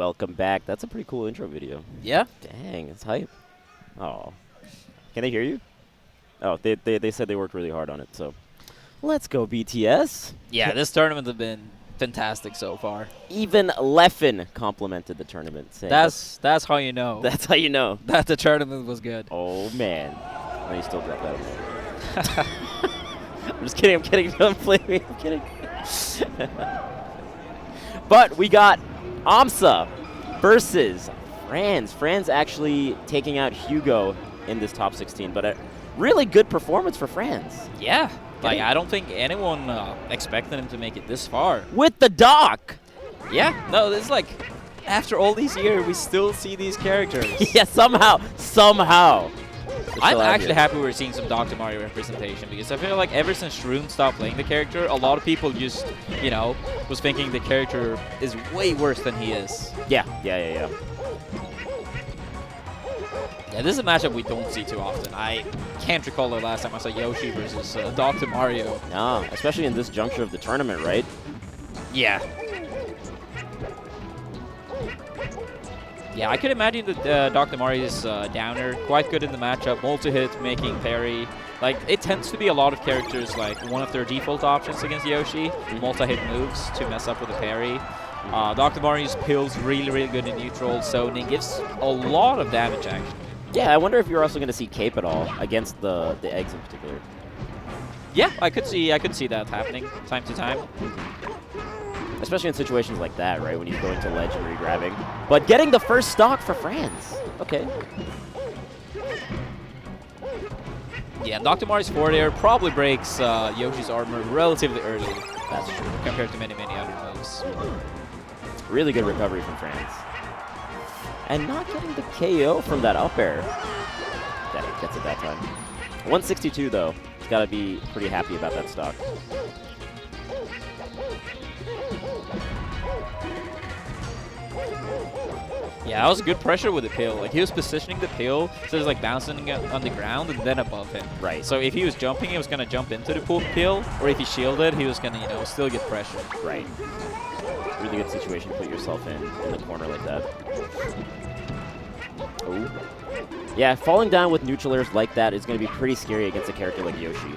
welcome back. That's a pretty cool intro video. Yeah. Dang, it's hype. Oh. Can they hear you? Oh, they said they worked really hard on it, so. Let's go, BTS. Yeah, this tournament has been fantastic so far. Even Leffen complimented the tournament. Saying That's how you know. That's how you know. That the tournament was good. Oh, man. No, you still dropped out. I'm just kidding. I'm kidding. Don't blame me. I'm kidding. But we got aMSa versus Franz. Franz actually taking out Hugo in this top 16, but a really good performance for Franz. Yeah. Like, I don't think anyone expected him to make it this far. With the dock! Yeah. No, it's like, after all these years, we still see these characters. Yeah, somehow. I'm actually happy we're seeing some Dr. Mario representation, because I feel like ever since Shroom stopped playing the character, a lot of people just, you know, was thinking the character is way worse than he is. Yeah. Yeah, this is a matchup we don't see too often. I can't recall the last time I saw Yoshi versus Dr. Mario. No, especially in this juncture of the tournament, right? Yeah. Yeah, I could imagine that Dr. Mario's downer, quite good in the matchup, multi-hit, making parry. Like, it tends to be a lot of characters, like, one of their default options against Yoshi, multi-hit moves to mess up with the parry. Dr. Mario's pills really good in neutral, so it gives a lot of damage, actually. Yeah, I wonder if you're also going to see Cape at all against the eggs in particular. Yeah, I could see that happening time to time. Especially in situations like that, right, when he's going to ledge and re-grabbing. But getting the first stock for Franz. Okay. Yeah, Dr. Mario's forward air probably breaks Yoshi's armor relatively early. That's true. Compared to many other moves. Really good recovery from Franz. And not getting the KO from that up air. That it gets it that time. 162, though. He's got to be pretty happy about that stock. Yeah, that was good pressure with the pill. Like, he was positioning the pill so it was like bouncing on the ground and then above him. Right. So if he was jumping, he was going to jump into the pill, or if he shielded, he was going to, you know, still get pressure. Right. Really good situation to put yourself in the corner like that. Oh. Yeah, falling down with neutral airs like that is going to be pretty scary against a character like Yoshi.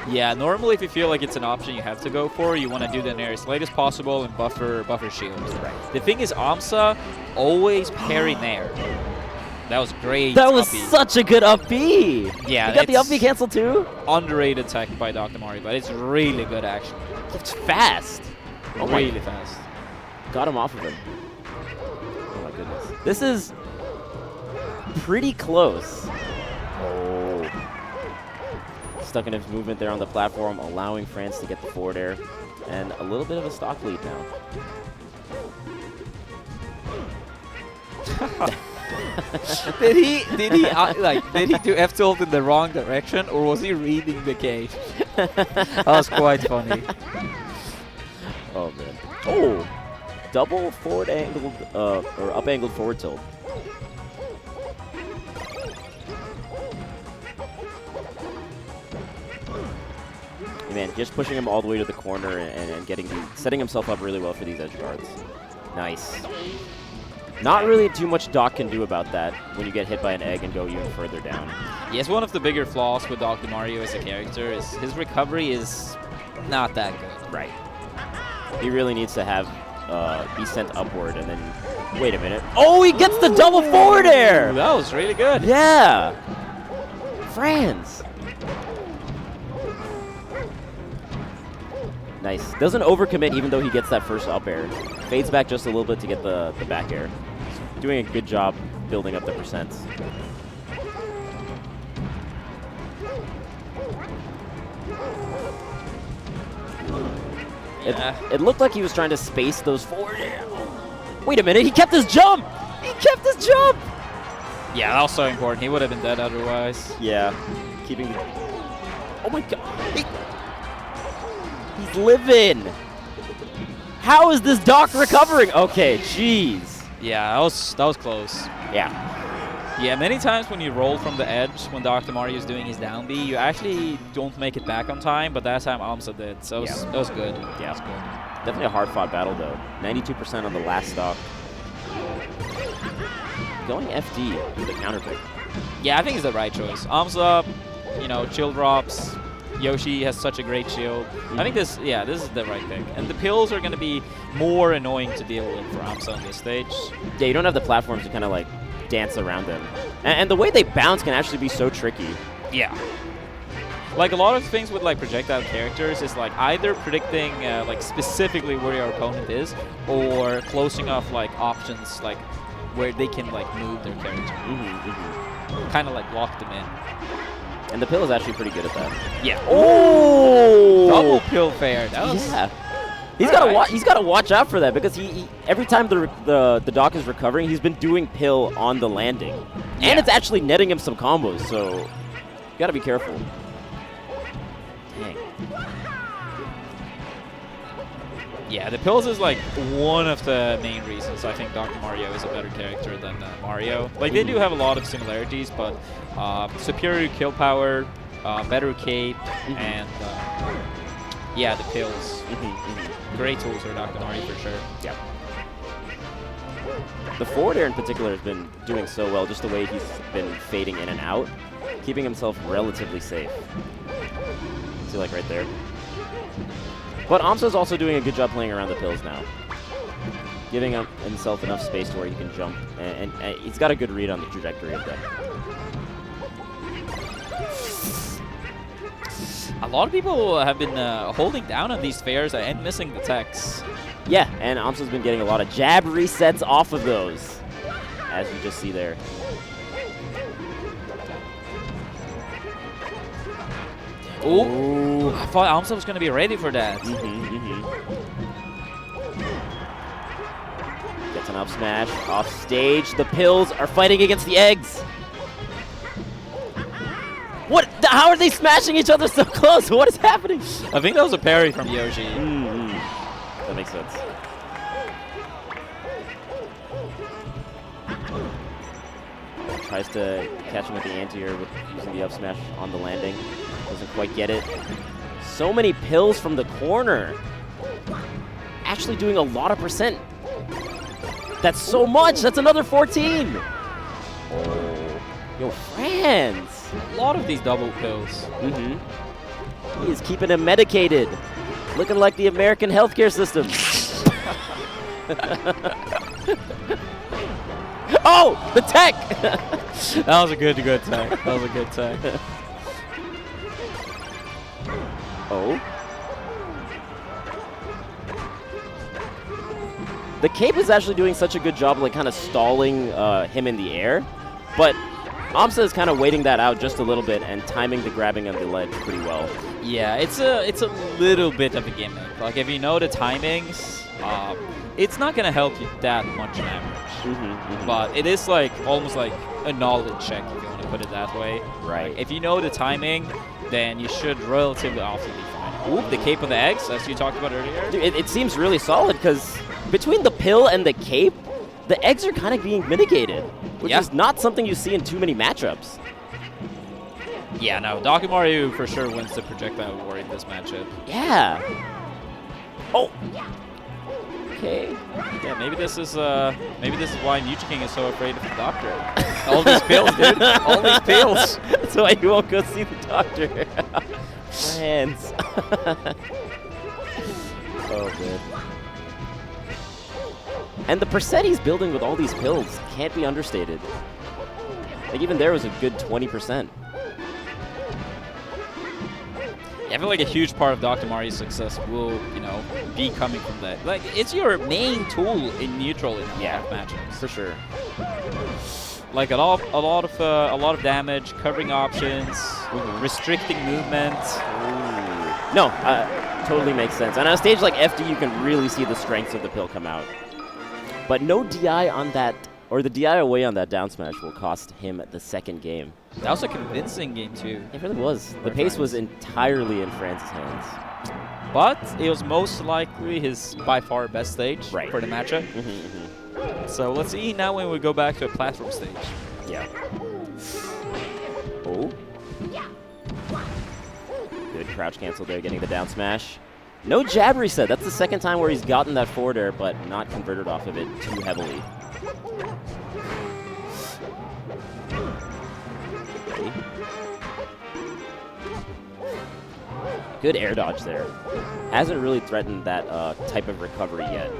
Yeah, normally if you feel like it's an option you have to go for, you want to do the nair as late as possible and buffer shields. Right. The thing is, aMSa always parry nair. That was great. That was up B. such a good up B. Yeah, you got the up B cancel too? Underrated tech by Dr. Mario, but it's really good action. It's fast. Oh, really fast. Got him off of him. Oh my goodness. This is pretty close. Oh. Stuck in his movement there on the platform, allowing Franz to get the forward air. And a little bit of a stock lead now. Did he do F tilt in the wrong direction, or was he reading the cage? That was quite funny. Oh man. Oh, double forward angled or up angled forward tilt. Man, just pushing him all the way to the corner and setting himself up really well for these edge guards. Nice. Not really too much Doc can do about that when you get hit by an egg and go even further down. Yes, one of the bigger flaws with Dr. Mario as a character is his recovery is not that good. Right. He really needs to have be sent upward and then... Wait a minute. Oh, he gets the double forward air! That was really good. Yeah! Franz! Nice. Doesn't overcommit even though he gets that first up air. Fades back just a little bit to get the back air. Doing a good job building up the percents. Yeah. It looked like he was trying to space those forward air. Wait a minute, he kept his jump! He kept his jump! Yeah, that was so important. He would have been dead otherwise. Yeah. Keeping the... Oh my god. He's living! How is this Doc recovering? Okay, jeez. Yeah, that was close. Yeah. Yeah, many times when you roll from the edge, when Dr. Mario is doing his down B, you actually don't make it back on time, but that time aMSa did, so that was good. Yeah, it's good. Definitely a hard-fought battle, though. 92% on the last stock. going FD with the counter pick. Yeah, I think it's the right choice. aMSa, you know, chill drops. Yoshi has such a great shield. I think this is the right pick. And the pills are going to be more annoying to deal with for aMSa on this stage. Yeah, you don't have the platforms to kind of like dance around them. And the way they bounce can actually be so tricky. Yeah. Like a lot of things with like projectile characters is like either predicting like specifically where your opponent is or closing off like options like where they can like move their character. Kind of like lock them in. And the pill is actually pretty good at that. Yeah. Oh! Double pill fair. That was He's got to watch out for that because he every time the Doc is recovering, he's been doing pill on the landing. Yeah. And it's actually netting him some combos, so you got to be careful. Dang. Yeah, the pills is like one of the main reasons I think Dr. Mario is a better character than Mario. Like they do have a lot of similarities, but superior kill power, better cape, and yeah, the pills. Great tools for Dr. Mario for sure. Yeah. The forward air in particular has been doing so well, just the way he's been fading in and out, keeping himself relatively safe. See, like right there. But aMSa's also doing a good job playing around the pills now. Giving himself enough space to where he can jump. And he's got a good read on the trajectory of that. A lot of people have been holding down on these fairs and missing the techs. Yeah, and aMSa's been getting a lot of jab resets off of those, as you just see there. Ooh, I thought aMSa was going to be ready for that. Gets an up smash, off stage. The pills are fighting against the eggs. What? How are they smashing each other so close? What is happening? I think that was a parry from Yoshi. That makes sense. Tries to catch him with the anti-air with using the up smash on the landing. Doesn't quite get it. So many pills from the corner. Actually doing a lot of percent. That's so much. That's another 14. Oh. Yo, Franz. A lot of these double pills. He is keeping him medicated. Looking like the American healthcare system. Oh, the tech! That was a good tech. That was a good tech. Oh. The cape is actually doing such a good job, like kind of stalling him in the air, but aMSa is kind of waiting that out just a little bit and timing the grabbing of the ledge pretty well. Yeah, it's a little bit of a gimmick. Like if you know the timings, it's not gonna help you that much damage. But it is like almost like a knowledge check if you want to put it that way. Right. Like, if you know the timing, then you should relatively often be fine. Ooh, the cape of the eggs, as you talked about earlier. Dude, it seems really solid because between the pill and the cape, the eggs are kind of being mitigated, which is not something you see in too many matchups. Yeah, no, Dr. Mario for sure wins the projectile war in this matchup. Yeah. Oh. Okay. Yeah, maybe this is why Mucha King is so afraid of the doctor. All these pills, dude. All these pills. That's why you won't go see the doctor. Franz. Oh, man. And the percent he's building with all these pills can't be understated. Like, even there was a good 20%. I feel like a huge part of Dr. Mario's success will, you know, be coming from that. Like, it's your main tool in neutral in matchups. For sure. Like a lot of damage, covering options, restricting movement. No, totally makes sense. And on a stage like FD, you can really see the strengths of the pill come out. But no DI on that, or the DI away on that down smash will cost him the second game. That was a convincing game too. It really was. The pace was entirely in Franz's hands. But it was most likely his by far best stage for the matchup. So let's see now when we go back to a platform stage. Yeah. Oh. Good crouch cancel there, getting the down smash. No jab reset. That's the second time where he's gotten that forward air, but not converted off of it too heavily. Okay. Good air dodge there. Hasn't really threatened that type of recovery yet.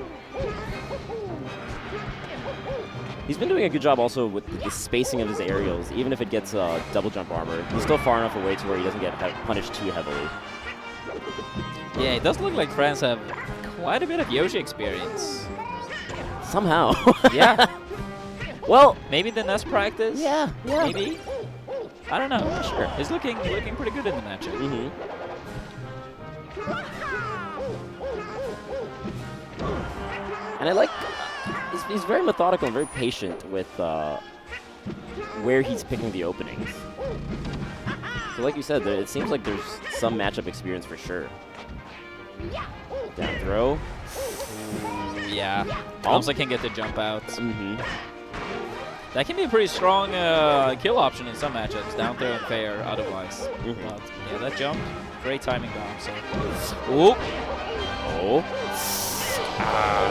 He's been doing a good job also with the spacing of his aerials. Even if it gets double jump armor, he's still far enough away to where he doesn't get punished too heavily. Yeah, it does look like Franz have quite a bit of Yoshi experience. Somehow. Yeah. Well, maybe the NES practice? Yeah. Maybe? I don't know. Not sure. He's looking pretty good in the matchup. Mm-hmm. And I like, he's very methodical and very patient with where he's picking the openings. So like you said, it seems like there's some matchup experience for sure. Down throw. Yeah. aMSa can get the jump out. Mm-hmm. That can be a pretty strong kill option in some matchups. Down throw and fair otherwise. Mm-hmm. But yeah, that jump, great timing by aMSa. Ooh. Oh.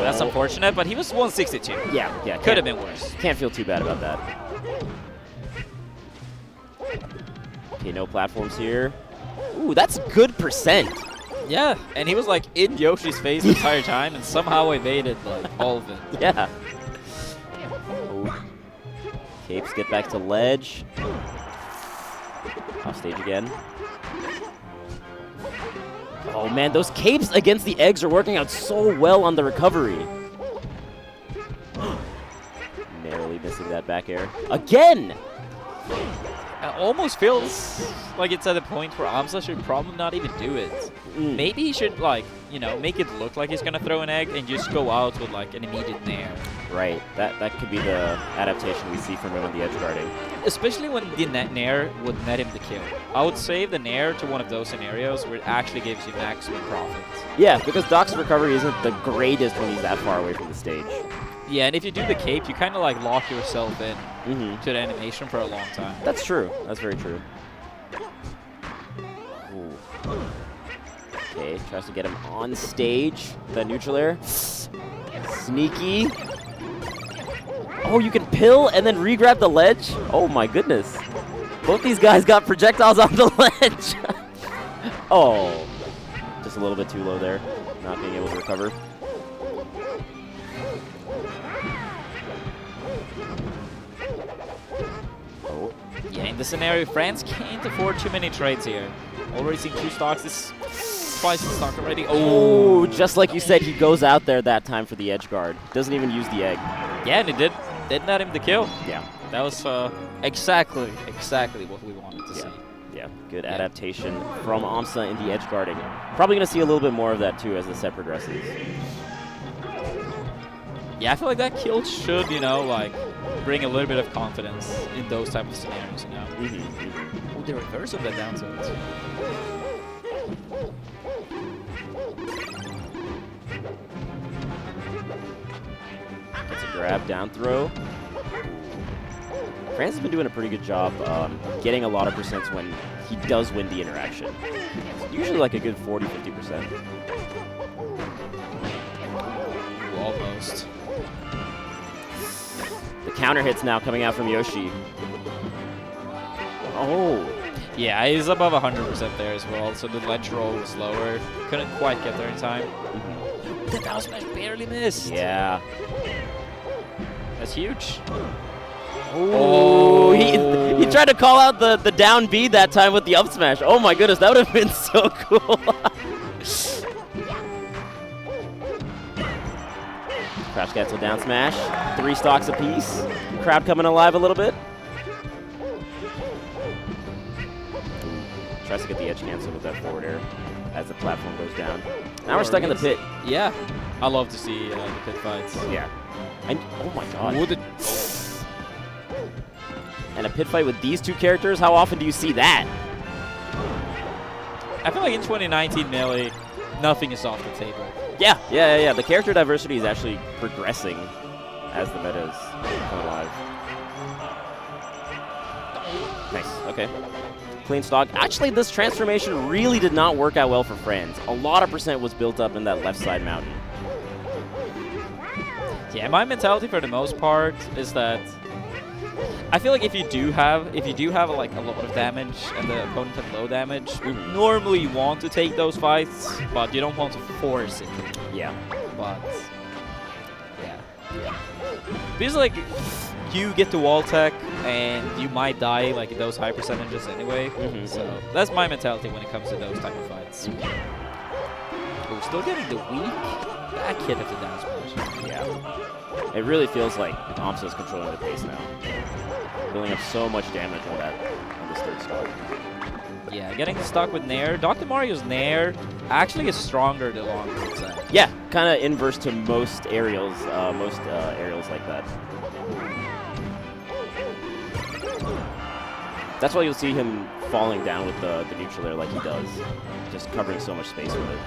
That's unfortunate, but he was 162. Yeah. Could have been worse. Can't feel too bad about that. Okay, no platforms here. Ooh, that's good percent. Yeah, and he was like in Yoshi's face the entire time, and somehow evaded like all of it. Yeah. Oh. Capes get back to ledge. Off stage again. Oh man, those capes against the eggs are working out so well on the recovery. Narrowly missing that back air. Again! It almost feels like it's at a point where aMSa should probably not even do it. Maybe he should, like, you know, make it look like he's going to throw an egg and just go out with, like, an immediate nair. Right. That could be the adaptation we see from him in the edge guarding. Especially when the nair would net him the kill. I would save the nair to one of those scenarios where it actually gives you maximum profit. Yeah, because Doc's recovery isn't the greatest when he's that far away from the stage. Yeah, and if you do the cape, you kind of, like, lock yourself in to the animation for a long time. That's true. That's very true. Ooh. Okay, tries to get him on stage. The neutral air. Sneaky. Oh, you can pill and then re-grab the ledge? Oh my goodness. Both these guys got projectiles on the ledge. Oh. Just a little bit too low there. Not being able to recover. Oh. Yeah, in this scenario, Franz can't afford too many trades here. Already seen 2 stocks. This twice in stock already. Oh, just like you said, he goes out there that time for the edge guard. Doesn't even use the egg. Yeah, and it did net him the kill. Yeah. That was exactly what we wanted to see. Yeah, good adaptation from aMSa in the edge guarding. Probably going to see a little bit more of that too as the set progresses. Yeah, I feel like that kill should, you know, like, bring a little bit of confidence in those type of scenarios, you know? Oh, the reverse of that down tilt. Gets a grab, down throw. Franz has been doing a pretty good job getting a lot of percents when he does win the interaction. It's usually like a good 40–50%. Almost. The counter hits now coming out from Yoshi. Oh. Yeah, he's above 100% there as well, so the ledge roll was lower. Couldn't quite get there in time. The down smash barely missed. Yeah. That's huge. Oh, he tried to call out the down B that time with the up smash. Oh my goodness, that would have been so cool. Crouch cancel down smash. 3 stocks apiece. Crowd coming alive a little bit. Tries to get the edge cancel with that forward air as the platform goes down. Now we're stuck in the pit. Yeah. I love to see the pit fights. Yeah. And, oh my god. Would it, And a pit fight with these 2 characters? How often do you see that? I feel like in 2019, Melee, nothing is off the table. Yeah. The character diversity is actually progressing as the meta is coming alive. Nice, okay. Clean stock. Actually, this transformation really did not work out well for Franz. A lot of percent was built up in that left side mountain. Yeah, my mentality for the most part is that I feel like if you do have like a lot of damage and the opponent has low damage, normally you want to take those fights, but you don't want to force it. Yeah. But yeah. Because like you get to wall tech and you might die like in those high percentages anyway. So that's my mentality when it comes to those type of fights. We're still getting the weak back hit of the down smash. Yeah. It really feels like aMSa is controlling the pace now. Building up so much damage on this third stock. Yeah, getting stuck with Nair. Dr. Mario's Nair actually is stronger the longer it's at. Yeah, kind of inverse to most aerials like that. That's why you'll see him falling down with the neutral air like he does. Just covering so much space with it.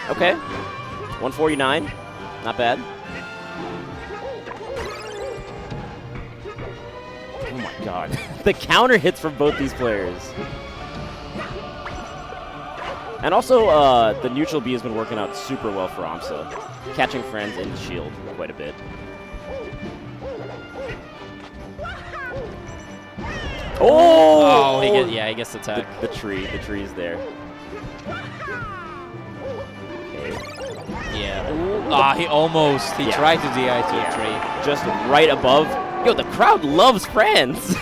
Okay. 149. Not bad. Oh my god. The counter hits from both these players. And also, the neutral B has been working out super well for aMSa. Catching Franz in the shield quite a bit. Oh! He gets the tech. The tree is there. Yeah. He almost. He tried to DI to a tree. Just right above. Yo, the crowd loves Franz.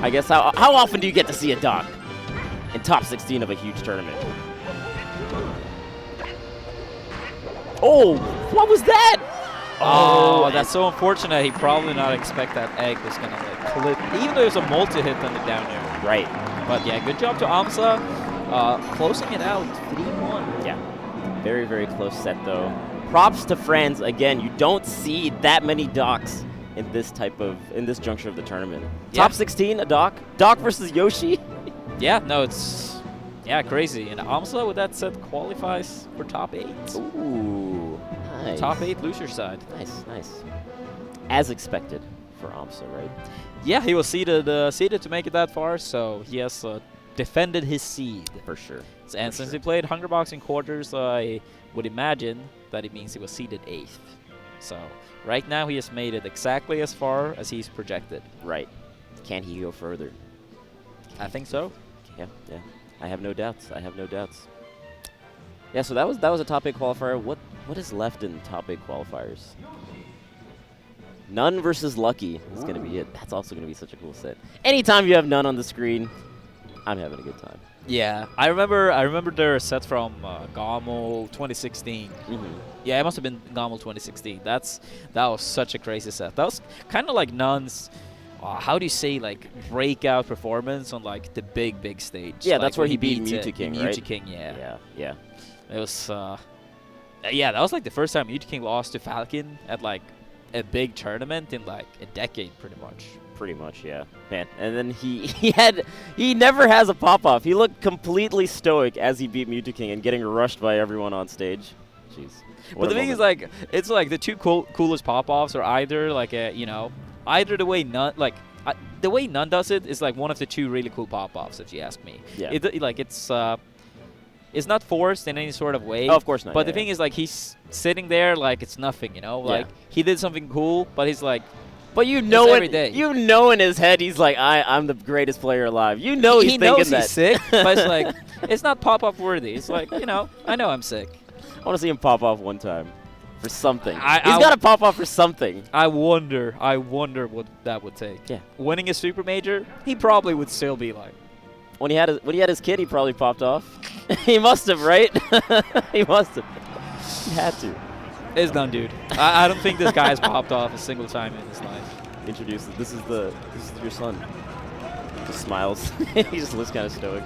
I guess how often do you get to see a doc in top 16 of a huge tournament? Oh, what was that? Oh, that's so unfortunate. He probably did not expect that egg was gonna like clip, even though it was a multi-hit on the down air. Right. But yeah, good job to aMSa, closing it out 3-1. Yeah. Very, very close set though. Props to Franz again. You don't see that many docs in this juncture of the tournament. Yeah. Top 16, a doc. Doc versus Yoshi. Yeah, no, it's crazy. And aMSa with that set qualifies for top 8. Ooh, nice. Top 8 loser side. Nice. As expected for aMSa, right? Yeah, he was seeded to make it that far, so he has defended his seed. For sure. And since he played Hungerbox in quarters, I would imagine that it means he was seeded 8th. So right now he has made it exactly as far as he's projected. Right. Can he go further? I think so. Yeah. I have no doubts. Yeah, so that was a top 8 qualifier. What is left in top 8 qualifiers? None versus Lucky is going to be it. That's also going to be such a cool set. Anytime you have None on the screen, I'm having a good time. Yeah, I remember their set from GOML 2016. Yeah, it must have been GOML 2016. That was such a crazy set. That was kind of like Nunn's, how do you say, like breakout performance on like the big stage. Yeah, like that's where he beat Mewtwo-King, right? Mewtwo-King, yeah. Yeah. It was, that was like the first time Mewtwo-King lost to Falcon at like a big tournament in like a decade, pretty much. Pretty much, yeah. Man, and then he never has a pop-off. He looked completely stoic as he beat Mewtwo-King and getting rushed by everyone on stage. Jeez. But the thing is, like, it's like the two coolest pop-offs are either like either the way Nunn, like, the way Nunn does it is like one of the two really cool pop-offs, if you ask me. Yeah. It's not forced in any sort of way. Oh, of course not. But the thing is, like, he's sitting there like it's nothing, you know? Like, he did something cool, but he's like, but you know in his head he's like, I'm the greatest player alive. You know he's thinking knows that. He's sick, but it's like, it's not pop-up worthy. It's like, I know I'm sick. I want to see him pop off one time for something. He's got to pop off for something. I wonder what that would take. Yeah. Winning a super major, he probably would still be like. When he had his kid, he probably popped off. He must have, right? He must have. He had to. It's done, dude. I don't think this guy has popped off a single time in his life. Introduce it. This is your son. Just smiles. He just looks kind of stoic.